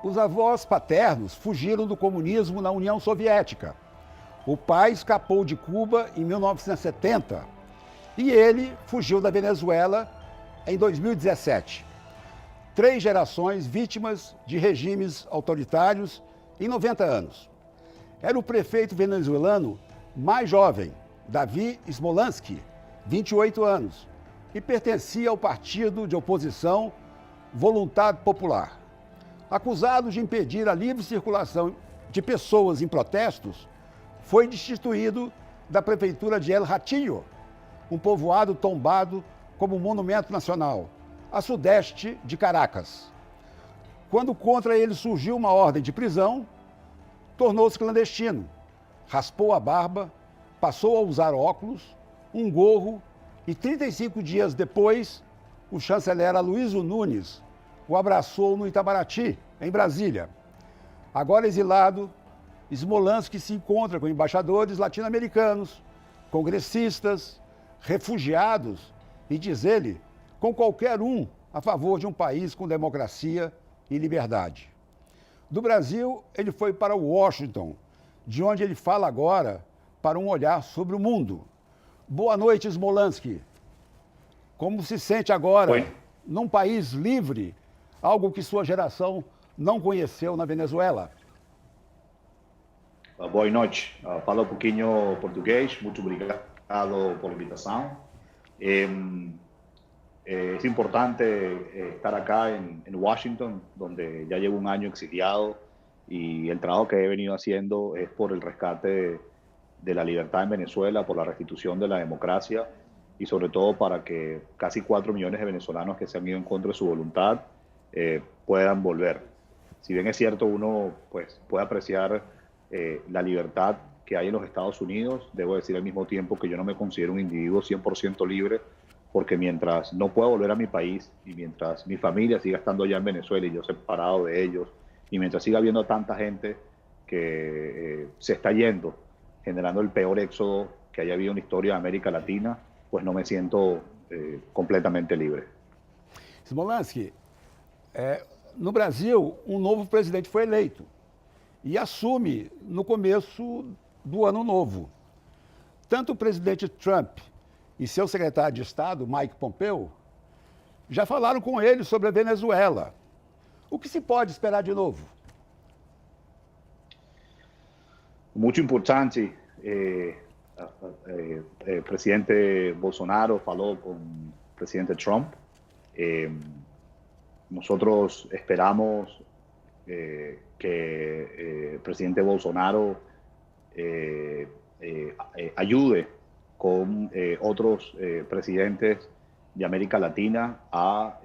Os avós paternos fugiram do comunismo na União Soviética. O pai escapou de Cuba em 1970 e ele fugiu da Venezuela em 2017. 3 gerações vítimas de regimes autoritários em 90 anos. Era o prefeito venezuelano mais jovem, Davi Smolansky, 28 anos, e pertencia ao partido de oposição Voluntad Popular. Acusado de impedir a livre circulação de pessoas em protestos, foi destituído da prefeitura de El Hatillo, um povoado tombado como monumento nacional, a sudeste de Caracas. Quando contra ele surgiu uma ordem de prisão, tornou-se clandestino, raspou a barba, passou a usar óculos, um gorro e 35 dias depois, o chanceler Aloysio Nunes o abraçou no Itamaraty, em Brasília. Agora exilado, Smolansky se encontra com embaixadores latino-americanos, congressistas, refugiados e, diz ele, com qualquer um a favor de um país com democracia e liberdade. Do Brasil, ele foi para Washington, de onde ele fala agora para um olhar sobre o mundo. Boa noite, Smolansky. Como se sente agora, Oi. Num país livre, algo que sua geração não conheceu na Venezuela? Boa noite. Falo um pouquinho português. Muito obrigado por la invitación. Es importante estar acá en Washington, donde ya llevo un año exiliado y el trabajo que he venido haciendo es por el rescate de la libertad en Venezuela, por la restitución de la democracia y sobre todo para que casi 4 millones de venezolanos que se han ido en contra de su voluntad puedan volver. Si bien es cierto, uno pues, puede apreciar la libertad que hay en los Estados Unidos, debo decir al mismo tiempo que yo no me considero un individuo 100% libre, porque mientras no pueda volver a mi país y mientras mi familia siga estando allá en Venezuela y yo separado de ellos, y mientras siga habiendo tanta gente que se está yendo, generando el peor éxodo que haya habido en la historia de América Latina, pues no me siento completamente libre. Smolansky, no Brasil, um novo presidente foi eleito e assume no começo do ano novo. Tanto o presidente Trump e seu secretário de Estado, Mike Pompeo, já falaram com ele sobre a Venezuela. O que se pode esperar de novo? Muito importante. Presidente Bolsonaro falou con el presidente Trump. Nosotros esperamos que el presidente Bolsonaro ayude con otros presidentes de América Latina a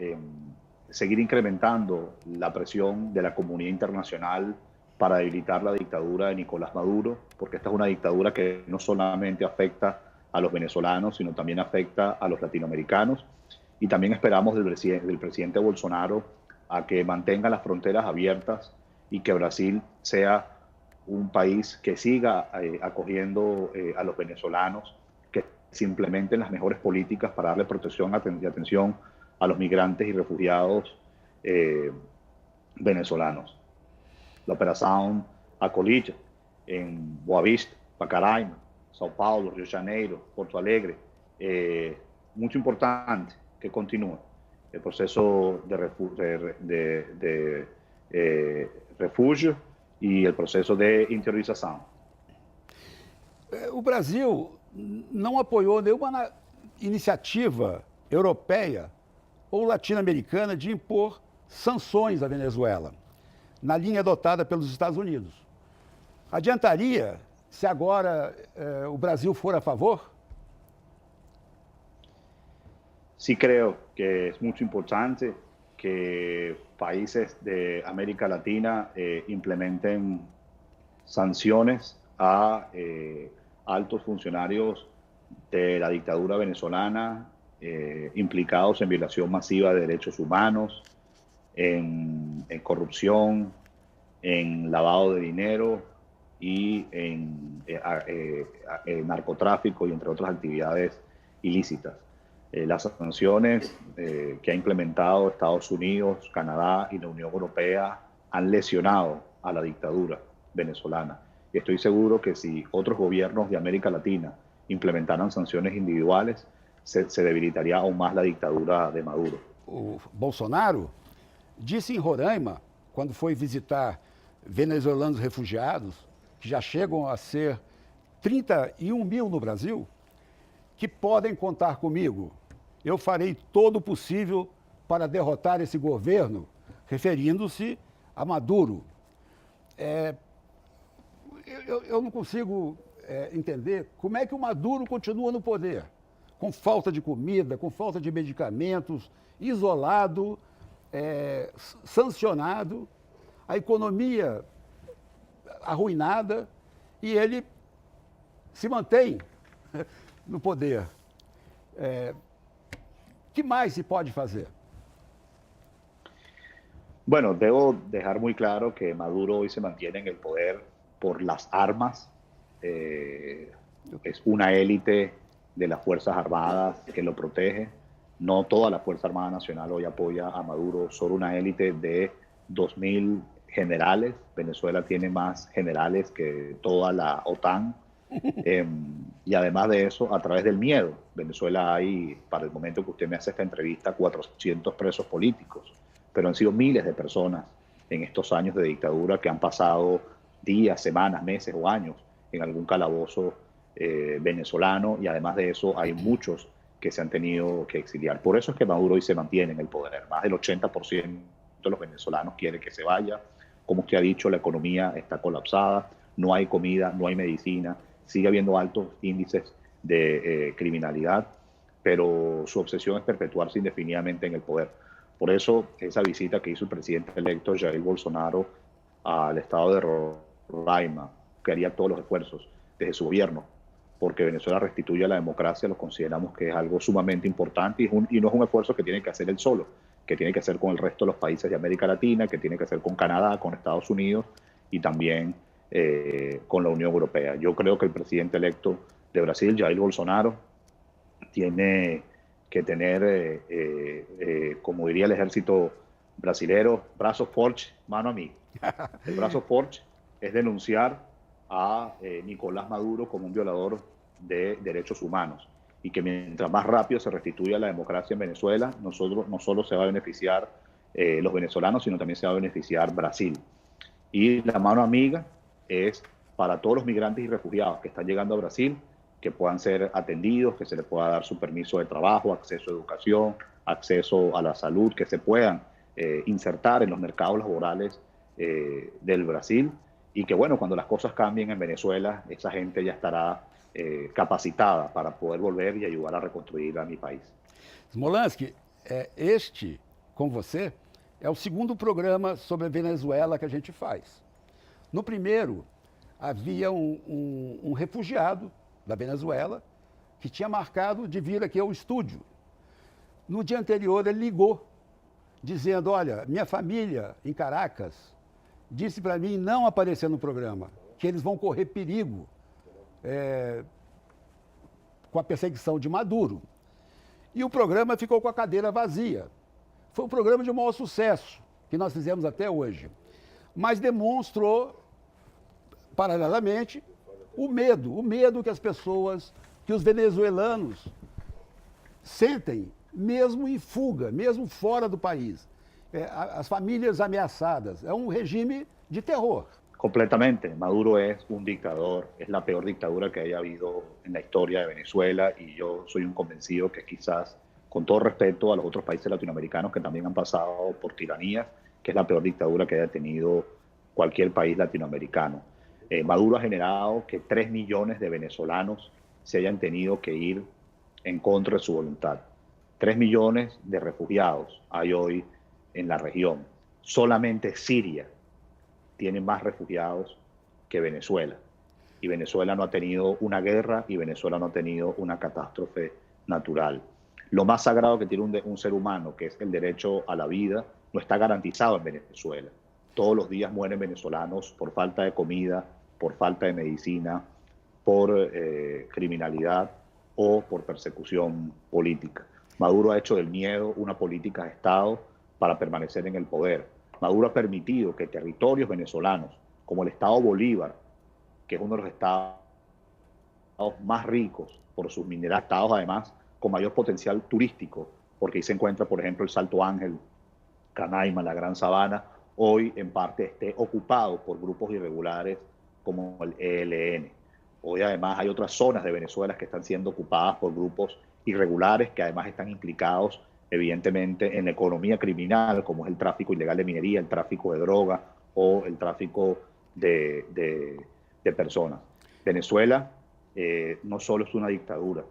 seguir incrementando la presión de la comunidad internacional para debilitar la dictadura de Nicolás Maduro, porque esta es una dictadura que no solamente afecta a los venezolanos, sino también afecta a los latinoamericanos. Y también esperamos del presidente Bolsonaro a que mantenga las fronteras abiertas y que Brasil sea un país que siga acogiendo a los venezolanos, que se implementen las mejores políticas para darle protección y atención a los migrantes y refugiados venezolanos. La operación Acolilla en Boa Vista, Pacaraima, São Paulo, Rio de Janeiro, Porto Alegre, muito importante que continúe el proceso de refugio y el proceso de interiorización. O Brasil não apoiou nenhuma iniciativa europeia ou latino-americana de impor sanções à Venezuela, na linha adotada pelos Estados Unidos. Adiantaria se agora o Brasil for a favor? Sí creo que es muy importante que países de América Latina implementen sanciones a altos funcionarios de la dictadura venezolana implicados en violación masiva de derechos humanos, en corrupción, en lavado de dinero y en narcotráfico y entre otras actividades ilícitas. Las sanciones que ha implementado Estados Unidos, Canadá y la Unión Europea han lesionado a la dictadura venezolana. Y estoy seguro que si otros gobiernos de América Latina implementaran sanciones individuales, se debilitaría aún más la dictadura de Maduro. O Bolsonaro disse em Roraima, quando foi visitar venezuelanos refugiados, que já chegam a ser 31 mil no Brasil, que podem contar comigo. Eu farei todo o possível para derrotar esse governo, referindo-se a Maduro. Eu não consigo entender como é que o Maduro continua no poder, com falta de comida, com falta de medicamentos, isolado, sancionado, a economia arruinada, e ele se mantém no poder. O que mais se pode fazer? Bueno, debo dejar muy claro que Maduro hoy se mantiene en el poder por las armas. Es una élite de las Fuerzas Armadas que lo protege. No toda la Fuerza Armada Nacional hoy apoya a Maduro, solo una élite de 2.000 generales. Venezuela tiene más generales que toda la OTAN. Y además de eso, a través del miedo. Venezuela hay, para el momento que usted me hace esta entrevista, 400 presos políticos, pero han sido miles de personas en estos años de dictadura que han pasado días, semanas, meses o años en algún calabozo venezolano, y además de eso hay muchos que se han tenido que exiliar. Por eso es que Maduro hoy se mantiene en el poder. Más del 80% de los venezolanos quiere que se vaya. Como usted ha dicho, la economía está colapsada, no hay comida, no hay medicina, sigue habiendo altos índices de criminalidad, pero su obsesión es perpetuarse indefinidamente en el poder. Por eso, esa visita que hizo el presidente electo Jair Bolsonaro al estado de Roraima, que haría todos los esfuerzos desde su gobierno, porque Venezuela restituya la democracia, lo consideramos que es algo sumamente importante, y no es un esfuerzo que tiene que hacer él solo, que tiene que hacer con el resto de los países de América Latina, que tiene que hacer con Canadá, con Estados Unidos y también con la Unión Europea. Yo creo que el presidente electo de Brasil, Jair Bolsonaro, tiene que tener, como diría el ejército brasilero, brazo forte, mano amiga. El brazo forte es denunciar a Nicolás Maduro como un violador de derechos humanos, y que mientras más rápido se restituya la democracia en Venezuela, no solo se va a beneficiar los venezolanos, sino también se va a beneficiar Brasil. Y la mano amiga es para todos los migrantes y refugiados que están llegando a Brasil, que puedan ser atendidos, que se les pueda dar su permiso de trabajo, acceso a educación, acceso a la salud, que se puedan insertar en los mercados laborales del Brasil, y que bueno, cuando las cosas cambien en Venezuela, esa gente ya estará capacitada para poder volver y ayudar a reconstruir a mi país. Smolansky, este, com você, é o segundo programa sobre a Venezuela que a gente faz. No primeiro, havia um refugiado da Venezuela que tinha marcado de vir aqui ao estúdio. No dia anterior, ele ligou, dizendo, olha, minha família em Caracas disse para mim não aparecer no programa, que eles vão correr perigo com a perseguição de Maduro. E o programa ficou com a cadeira vazia. Foi um programa de maior sucesso, que nós fizemos até hoje, mas demonstrou, paralelamente, o medo que as pessoas, que os venezuelanos sentem, mesmo em fuga, mesmo fora do país. As famílias ameaçadas. É um regime de terror. Completamente. Maduro es un dictador, es la peor dictadura que haya habido en la historia de Venezuela, y yo soy un convencido que quizás, con todo respeto a los otros países latinoamericanos que también han pasado por tiranías, que es la peor dictadura que haya tenido cualquier país latinoamericano. Maduro ha generado que 3 millones de venezolanos se hayan tenido que ir en contra de su voluntad. 3 millones de refugiados hay hoy en la región. Solamente Siria tiene más refugiados que Venezuela. Y Venezuela no ha tenido una guerra, y Venezuela no ha tenido una catástrofe natural. Lo más sagrado que tiene un ser humano, que es el derecho a la vida, no está garantizado en Venezuela. Todos los días mueren venezolanos por falta de comida, por falta de medicina, por criminalidad o por persecución política. Maduro ha hecho del miedo una política de Estado para permanecer en el poder. Maduro ha permitido que territorios venezolanos, como el estado Bolívar, que es uno de los estados más ricos por sus minerales, estados además con mayor potencial turístico, porque ahí se encuentra, por ejemplo, el Salto Ángel, Canaima, la Gran Sabana, hoy en parte esté ocupado por grupos irregulares como el ELN. Hoy además hay otras zonas de Venezuela que están siendo ocupadas por grupos irregulares que además están implicados evidentemente en la economía criminal, como es el tráfico ilegal de minería, el tráfico de droga o el tráfico de personas. Venezuela no solo es una dictadura,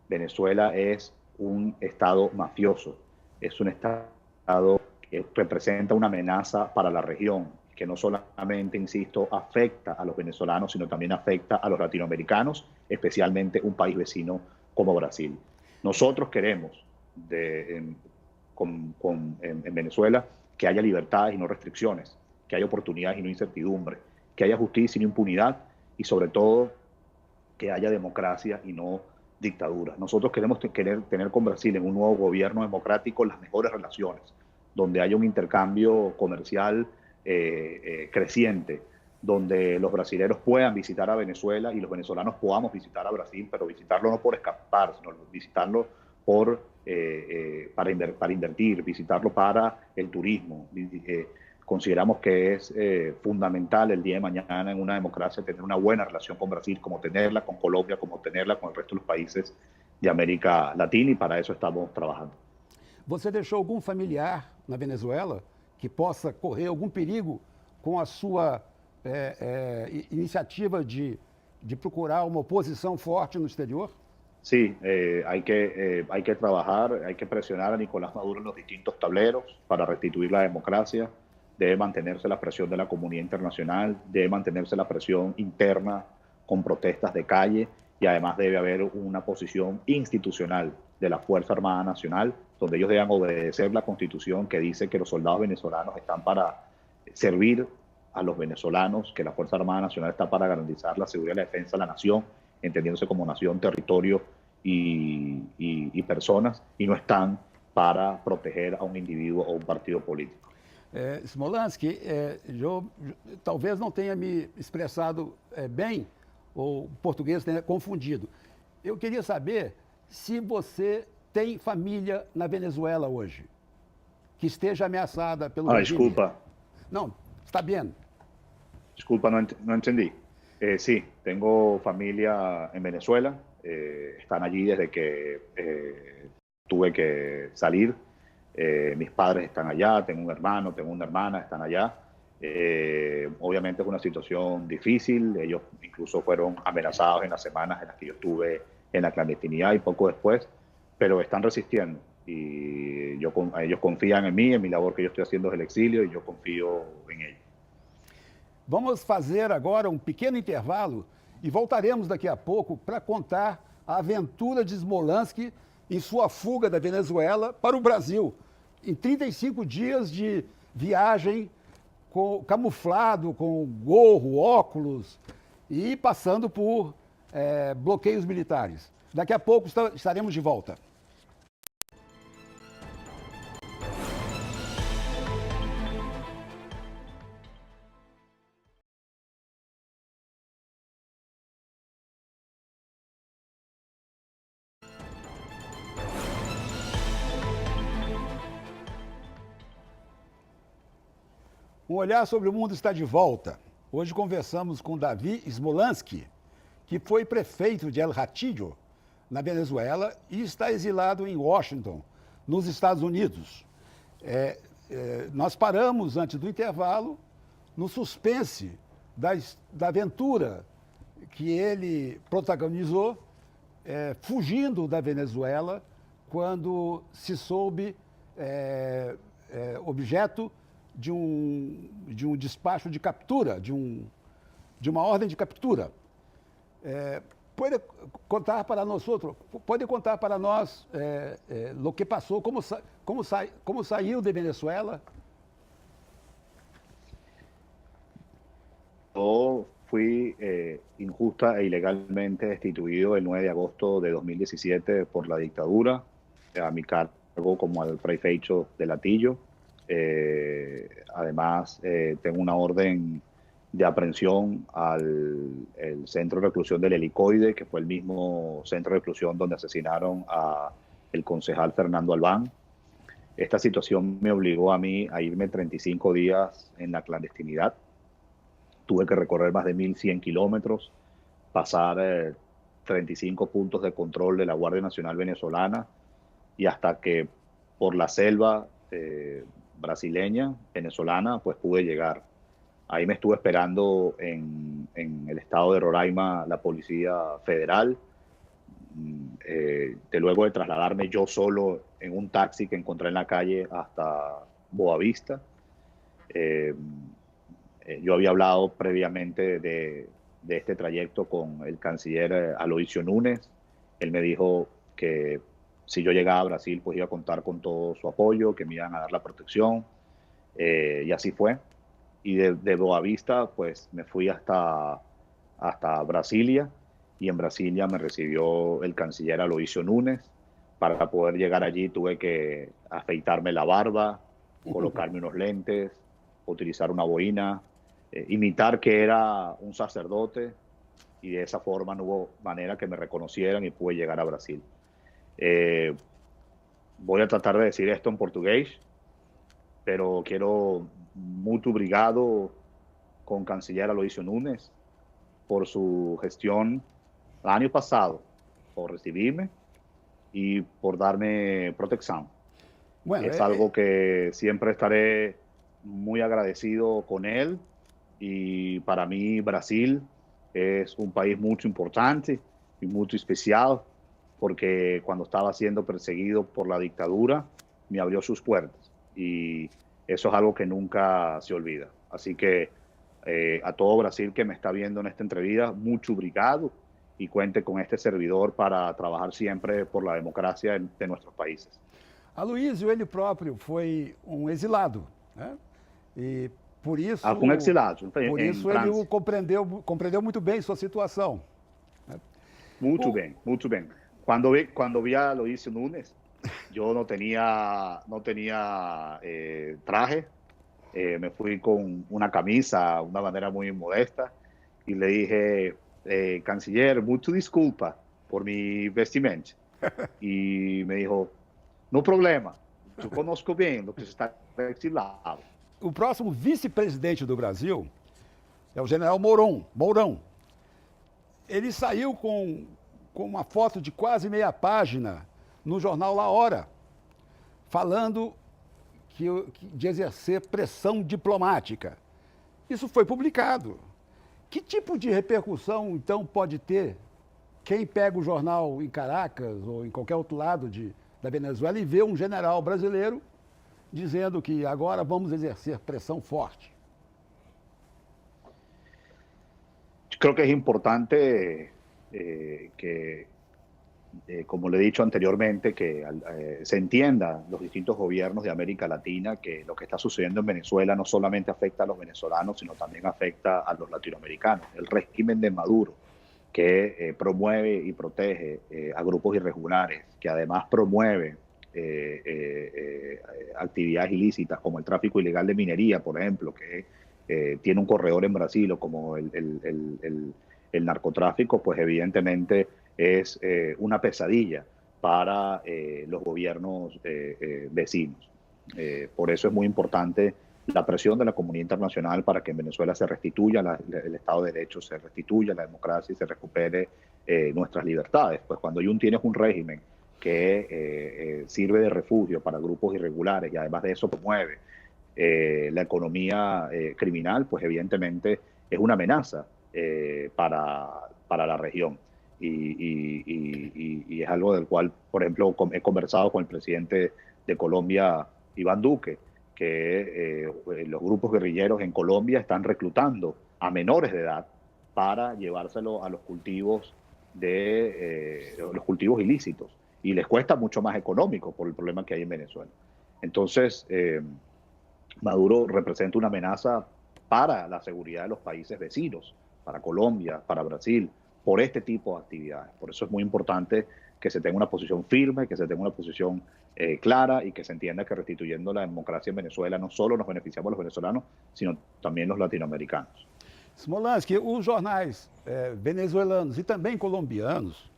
Venezuela es un estado mafioso, es un estado que representa una amenaza para la región, que no solamente, insisto, afecta a los venezolanos, sino también afecta a los latinoamericanos, especialmente un país vecino como Brasil. Nosotros queremos en Venezuela que haya libertades y no restricciones, que haya oportunidades y no incertidumbre, que haya justicia y no impunidad y sobre todo que haya democracia y no dictadura. Nosotros queremos tener con Brasil en un nuevo gobierno democrático las mejores relaciones, donde haya un intercambio comercial creciente, donde los brasileños puedan visitar a Venezuela y los venezolanos podamos visitar a Brasil, pero visitarlo no por escapar, sino visitarlo para invertir, visitarlo para el turismo. Consideramos que es fundamental el día de mañana en una democracia tener una buena relación con Brasil, como tenerla con Colombia, como tenerla con el resto de los países de América Latina, y para eso estamos trabajando. Você deixou algum familiar na Venezuela que possa correr algum perigo com a sua iniciativa de procurar uma oposição forte no exterior? Sí, hay que trabajar, hay que presionar a Nicolás Maduro en los distintos tableros para restituir la democracia. Debe mantenerse la presión de la comunidad internacional, debe mantenerse la presión interna con protestas de calle y además debe haber una posición institucional de la Fuerza Armada Nacional, donde ellos deban obedecer la Constitución que dice que los soldados venezolanos están para servir a los venezolanos, que la Fuerza Armada Nacional está para garantizar la seguridad y la defensa de la nación, entendiéndose como nación, territorio y personas, y no están para proteger a un individuo o un partido político. Smolansky, eu talvez não tenha me expressado bem, ou o português tenha confundido. Eu queria saber se você tem família na Venezuela hoje, que esteja ameaçada pelo regime. Disculpa. Não, está bem. Disculpa, no entendí. Sí, tengo familia en Venezuela, están allí desde que tuve que salir. Mis padres están allá, tengo un hermano, tengo una hermana, están allá. Obviamente es una situación difícil, ellos incluso fueron amenazados en las semanas en las que yo estuve en la clandestinidad y poco después, pero están resistiendo y ellos confían en mí, en mi labor que yo estoy haciendo desde el exilio, y yo confío en ellos. Vamos fazer agora pequeno intervalo e voltaremos daqui a pouco para contar a aventura de Smolansky em sua fuga da Venezuela para o Brasil, em 35 dias de viagem camuflado, com gorro, óculos e passando por bloqueios militares. Daqui a pouco estaremos de volta. Um Olhar sobre o Mundo está de volta. Hoje conversamos com Davi Smolansky, que foi prefeito de El Hatillo, na Venezuela, e está exilado em Washington, nos Estados Unidos. Nós paramos, antes do intervalo, no suspense da aventura que ele protagonizou, fugindo da Venezuela, quando se soube objeto de um despacho de captura, de uma ordem de captura. Pode contar para nós o que passou, como saiu de Venezuela? Yo fui injusta e ilegalmente destituido el 9 de agosto de 2017 por la dictadura, a mi cargo como al prefecho de Latillo. Además, tengo una orden de aprehensión al el centro de reclusión del Helicoide, que fue el mismo centro de reclusión donde asesinaron a el concejal Fernando Albán. Esta situación me obligó a mí a irme 35 días en la clandestinidad. Tuve que recorrer más de 1.100 kilómetros, pasar 35 puntos de control de la Guardia Nacional venezolana y hasta que por la selva brasileña, venezolana, pues pude llegar. Ahí me estuve esperando en el estado de Roraima la Policía Federal. Luego de trasladarme yo solo en un taxi que encontré en la calle hasta Boavista. Yo había hablado previamente de este trayecto con el canciller Aloisio Núñez. Él me dijo que si yo llegaba a Brasil, pues iba a contar con todo su apoyo, que me iban a dar la protección. Y así fue. Y de Boavista, pues me fui hasta Brasilia. Y en Brasilia me recibió el canciller Aloisio Núñez. Para poder llegar allí tuve que afeitarme la barba, colocarme unos lentes, utilizar una boina, imitar que era un sacerdote, y de esa forma no hubo manera que me reconocieran y pude llegar a Brasil. Voy a tratar de decir esto en portugués, pero quiero muito obrigado con canciller Aloisio Núñez por su gestión el año pasado, por recibirme y por darme protección. Bueno, es algo que siempre estaré muy agradecido con él, y para mí Brasil es un país muy importante y muy especial, porque cuando estaba siendo perseguido por la dictadura me abrió sus puertas, y eso es algo que nunca se olvida. Así que a todo Brasil que me está viendo en esta entrevista, mucho obrigado, y cuente con este servidor para trabajar siempre por la democracia de nuestros países. Aloysio, ele próprio foi exilado, né? E por isso, Fue un exilado por en isso ele Francia. compreendeu muito bem sua situação. Muito bem, muito bem. Cuando vi a Aloisio Núñez, yo no tenía traje, me fui con una camisa, una manera muy modesta, y le dije, canciller, mucho disculpa por mi vestimenta. Y me dijo, no problema, yo conozco bien lo que se está exilado. O próximo vice-presidente do Brasil é o general Mourão. Ele saiu com uma foto de quase meia página no jornal La Hora, falando de exercer pressão diplomática. Isso foi publicado. Que tipo de repercussão, então, pode ter quem pega o jornal em Caracas ou em qualquer outro lado da Venezuela e vê um general brasileiro dizendo que agora vamos exercer pressão forte? Creo que es importante que, como le he dicho anteriormente, que se entienda los distintos gobiernos de América Latina que lo que está sucediendo en Venezuela no solamente afecta a los venezolanos, sino también afecta a los latinoamericanos. El régimen de Maduro, que promueve y protege a grupos irregulares, que además promueve actividades ilícitas como el tráfico ilegal de minería, por ejemplo, que tiene un corredor en Brasil, o como el narcotráfico, pues evidentemente es una pesadilla para los gobiernos vecinos. Por eso es muy importante la presión de la comunidad internacional para que en Venezuela se restituya el Estado de Derecho, se restituya la democracia y se recupere nuestras libertades. Pues cuando tienes un régimen que sirve de refugio para grupos irregulares y además de eso promueve la economía criminal, pues evidentemente es una amenaza para la región. Y es algo del cual, por ejemplo, he conversado con el presidente de Colombia, Iván Duque, que los grupos guerrilleros en Colombia están reclutando a menores de edad para llevárselo a los cultivos ilícitos, y les cuesta mucho más económico por el problema que hay en Venezuela. Entonces, Maduro representa una amenaza para la seguridad de los países vecinos, para Colombia, para Brasil, por este tipo de actividades. Por eso es muy importante que se tenga una posición firme, que se tenga una posición clara y que se entienda que restituyendo la democracia en Venezuela no solo nos beneficiamos los venezolanos, sino también los latinoamericanos. Smolansky, os jornais venezuelanos e também colombianos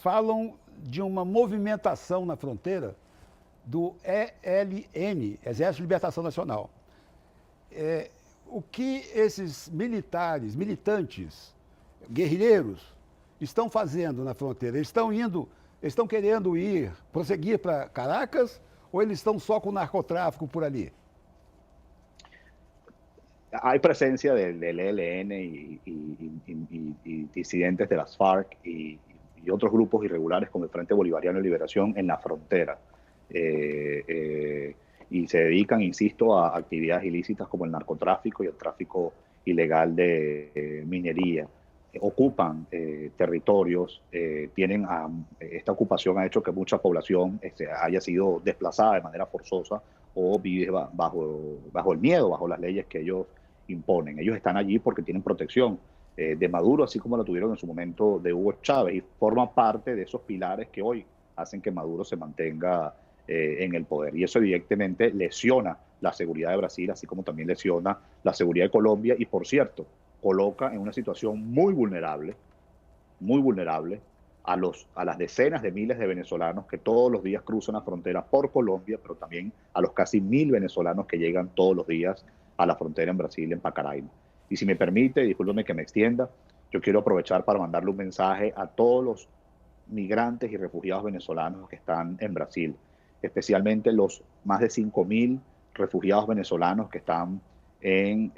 falam de uma movimentação na fronteira do ELN, Exército de Libertação Nacional. O que esses militares, militantes, guerrilheiros, estão fazendo na fronteira? Eles estão querendo prosseguir para Caracas ou eles estão só com o narcotráfico por ali? Hay presencia del ELN y disidentes de las FARC y otros grupos irregulares como el Frente Bolivariano de Liberación en la frontera. Y se dedican, insisto, a actividades ilícitas como el narcotráfico y el tráfico ilegal de minería. Ocupan territorios, esta ocupación ha hecho que mucha población haya sido desplazada de manera forzosa o vive bajo el miedo, bajo las leyes que ellos imponen. Ellos están allí porque tienen protección de Maduro, así como la tuvieron en su momento de Hugo Chávez, y forman parte de esos pilares que hoy hacen que Maduro se mantenga en el poder. Y eso evidentemente lesiona la seguridad de Brasil, así como también lesiona la seguridad de Colombia, y por cierto, coloca en una situación muy vulnerable a las decenas de miles de venezolanos que todos los días cruzan la frontera por Colombia, pero también a los casi 1000 venezolanos que llegan todos los días a la frontera en Brasil, en Pacaraima. Y si me permite, discúlpeme que me extienda, yo quiero aprovechar para mandarle un mensaje a todos los migrantes y refugiados venezolanos que están en Brasil, especialmente los más de 5000 refugiados venezolanos que están en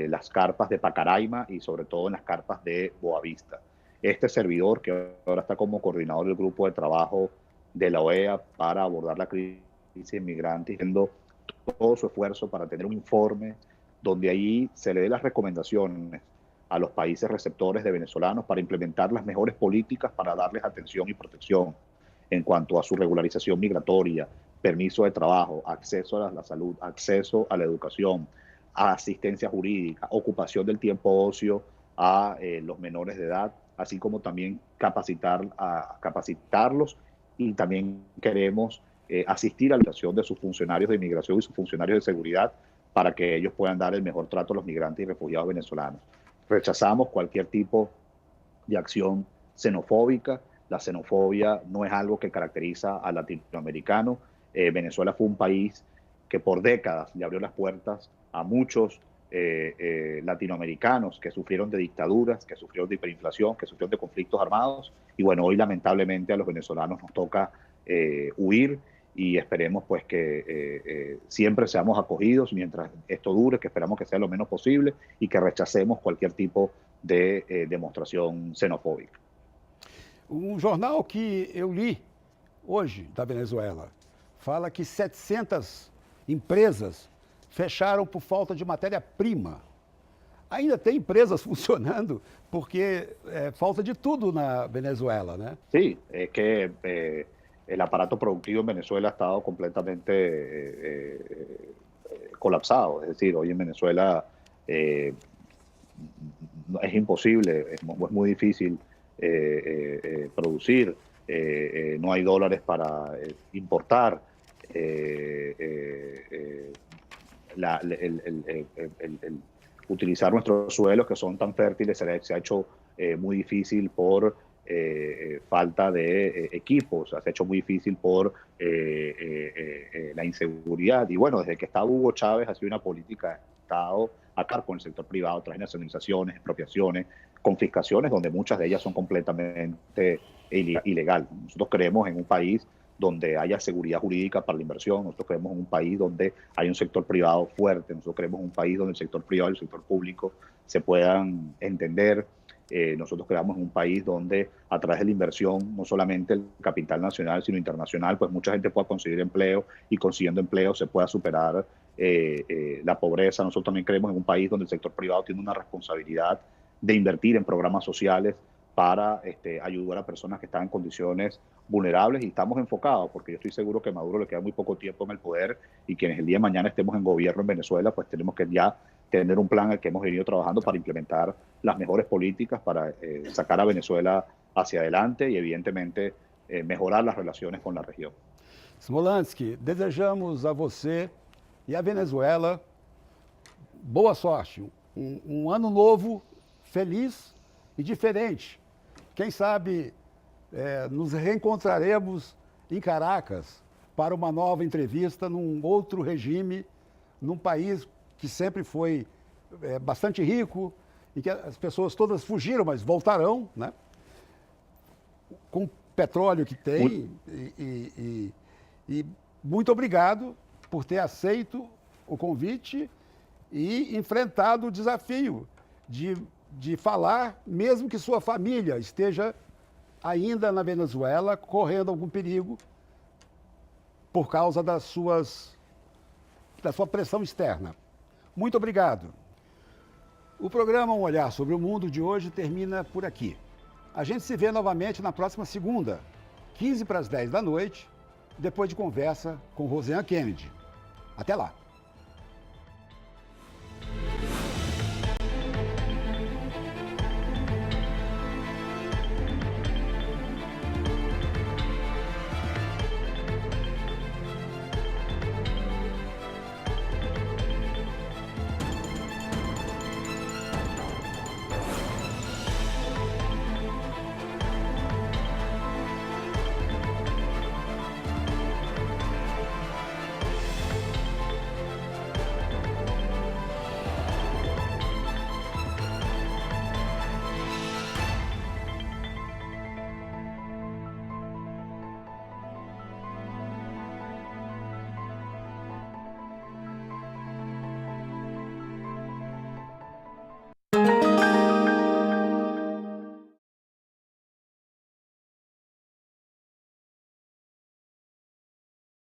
las carpas de Pacaraima y sobre todo en las carpas de Boavista. Este servidor, que ahora está como coordinador del grupo de trabajo de la OEA para abordar la crisis inmigrante, haciendo todo su esfuerzo para tener un informe donde ahí se le dé las recomendaciones a los países receptores de venezolanos para implementar las mejores políticas para darles atención y protección en cuanto a su regularización migratoria, permiso de trabajo, acceso a la salud, acceso a la educación, a asistencia jurídica, ocupación del tiempo ocio a los menores de edad, así como también capacitarlos, y también queremos asistir a la educación de sus funcionarios de inmigración y sus funcionarios de seguridad para que ellos puedan dar el mejor trato a los migrantes y refugiados venezolanos. Rechazamos cualquier tipo de acción xenofóbica. La xenofobia no es algo que caracteriza al latinoamericano. Venezuela fue un país que por décadas le abrió las puertas a muchos latinoamericanos que sufrieron de dictaduras, que sufrieron de hiperinflación, que sufrieron de conflictos armados. Y bueno, hoy lamentablemente a los venezolanos nos toca huir, y esperemos pues que siempre seamos acogidos mientras esto dure, que esperamos que sea lo menos posible y que rechacemos cualquier tipo de demostración xenofóbica. Jornal que eu li hoje da Venezuela fala que 700 empresas fecharam por falta de matéria-prima. Ainda tem empresas funcionando porque falta de tudo na Venezuela, né? Sí, es que el aparato productivo en Venezuela ha estado completamente colapsado. Es decir, hoy en Venezuela es imposible, es muy difícil producir, no hay dólares para importar, utilizar nuestros suelos que son tan fértiles se ha hecho muy difícil por falta de equipos, se ha hecho muy difícil por la inseguridad. Y bueno, desde que está Hugo Chávez ha sido una política de Estado acabar con el sector privado, tras nacionalizaciones, expropiaciones, confiscaciones, donde muchas de ellas son completamente ilegales. Nosotros creemos en un país donde haya seguridad jurídica para la inversión, nosotros creemos en un país donde hay un sector privado fuerte, nosotros creemos en un país donde el sector privado y el sector público se puedan entender. Nosotros creamos en un país donde a través de la inversión, no solamente el capital nacional, sino internacional, pues mucha gente pueda conseguir empleo, y consiguiendo empleo se pueda superar la pobreza. Nosotros también creemos en un país donde el sector privado tiene una responsabilidad de invertir en programas sociales para ayudar a personas que están en condiciones vulnerables, y estamos enfocados, porque yo estoy seguro que a Maduro le queda muy poco tiempo en el poder, y quienes el día de mañana estemos en gobierno en Venezuela, pues tenemos que ya tener un plan al que hemos venido trabajando para implementar las mejores políticas para sacar a Venezuela hacia adelante y evidentemente mejorar las relaciones con la región. Smolansky, desejamos a você e a Venezuela boa sorte, um ano novo feliz e diferente. Quem sabe nos reencontraremos em Caracas para uma nova entrevista num outro regime, num país que sempre foi bastante rico, e que as pessoas todas fugiram, mas voltarão, né? Com o petróleo que tem. E muito obrigado por ter aceito o convite e enfrentado o desafio de falar, mesmo que sua família esteja ainda na Venezuela, correndo algum perigo por causa da sua pressão externa. Muito obrigado. O programa Um Olhar sobre o Mundo de hoje termina por aqui. A gente se vê novamente na próxima segunda, 15 para as 10 da noite, depois de conversa com Roseanne Kennedy. Até lá!